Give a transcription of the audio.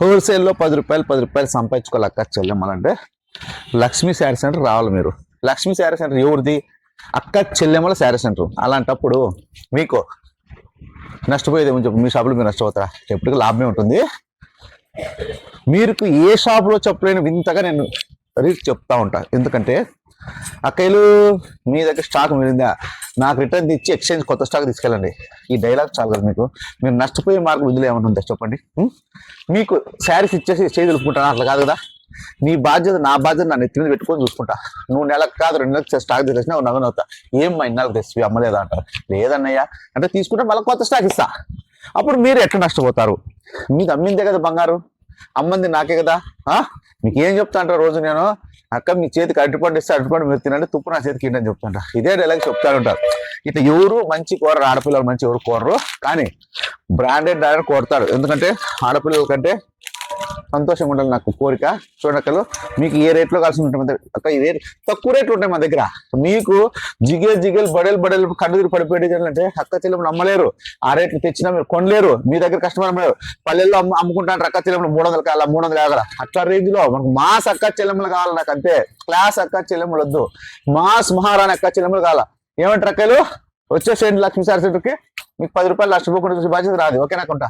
హోల్సేల్లో రూపాయలు సంపాదించుకోవాలి అక్క చెల్లెమ్మలంటే లక్ష్మీ శారీ సెంటర్ రావాలి మీరు. లక్ష్మీ శారీ సెంటర్ ఎవరిది? అక్క చెల్లెమ్మల శారీ సెంటర్. అలాంటప్పుడు మీకు నష్టపోయేది ఏమని చెప్పు, మీ షాపులో మీరు నష్టపోతారా? ఎప్పటికీ లాభమే ఉంటుంది. మీరు ఏ షాపులో చెప్పలేని వింతగా నేను రీచ్ చెప్తా ఉంటా. ఎందుకంటే అక్కలు మీ దగ్గర స్టాక్ మీరిందా, నాకు రిటర్న్ ఇచ్చి ఎక్స్చేంజ్ కొత్త స్టాక్ తీసుకెళ్ళండి. ఈ డైలాగ్ చాలు కదా మీకు. మీరు నష్టపోయే మార్గం విధులు ఏమైనా ఉందా చెప్పండి. మీకు శారీస్ ఇచ్చేసి చేయగలుగుకుంటాను అట్లా కాదు కదా. నీ బాధ్యత నా బాధ్యత నన్ను ఎత్తి మీద పెట్టుకొని చూసుకుంటా. నువ్వు నెలకు కాదు 2 నెలలకు స్టాక్ తెచ్చినా నవ్వుతా. ఏం ఇన్నాళ్ళకి తెచ్చి అమ్మలేదా అంటారు. లేదన్నయ్యా అంటే తీసుకుంటే మళ్ళీ కొత్త స్టాక్ ఇస్తా. అప్పుడు మీరు ఎట్లా నష్టపోతారు? మీకు అమ్మిందే కదా బంగారు, అమ్మంది నాకే కదా. మీకు ఏం చెప్తా అంటారు రోజు నేను, అక్క మీ చేతికి అరటిపండు ఇస్తే అరటిపండు మీరు తినండి, తుప్పు నా చేతికి ఇంటని చెప్తాంట. ఇదే డైలాగ్ చెప్తా ఉంటారు. ఇట్లా ఎవరు మంచి కోరరు, ఆడపిల్లలు మంచి ఎవరు కోరరు. కానీ బ్రాండెడ్ డైరెక్ట్ కోరుతారు. ఎందుకంటే ఆడపిల్లల కంటే సంతోషంగా ఉండాలి నాకు కోరిక. చూడక్కలు మీకు ఏ రేట్లో కలిసి ఉంటుంది అక్క, ఇదే తక్కువ రేట్లు ఉంటాయి మా దగ్గర. మీకు జిగేలు బడేలు కన్నుదిరి పడిపోయేది అంటే అక్క చెల్లెములు నమ్మలేరు. ఆ రేట్లు తెచ్చినా మీరు కొనలేరు. మీ దగ్గర కస్టమర్ అమ్మలేరు. పల్లెల్లో అమ్ముకుంటారు అక్క చెల్లెములు 300 కావాలా 350 అట్లా రేంజ్ లో మనకు మాస్ అక్క చెల్లెములు కావాలి. నాకు అంతే, క్లాస్ అక్క చెల్లెములు వద్దు, మాస్ మహారాణి అక్క చెల్లెములు కావాలా. ఏమంటారు అక్కలు? వచ్చేసేయండి లక్ష్మీ శారీ సెంటర్కి. మీకు 10 రూపాయలు నష్టపోకుండా చూసి బాధ్యత రాదు. ఓకేనా కొంటా.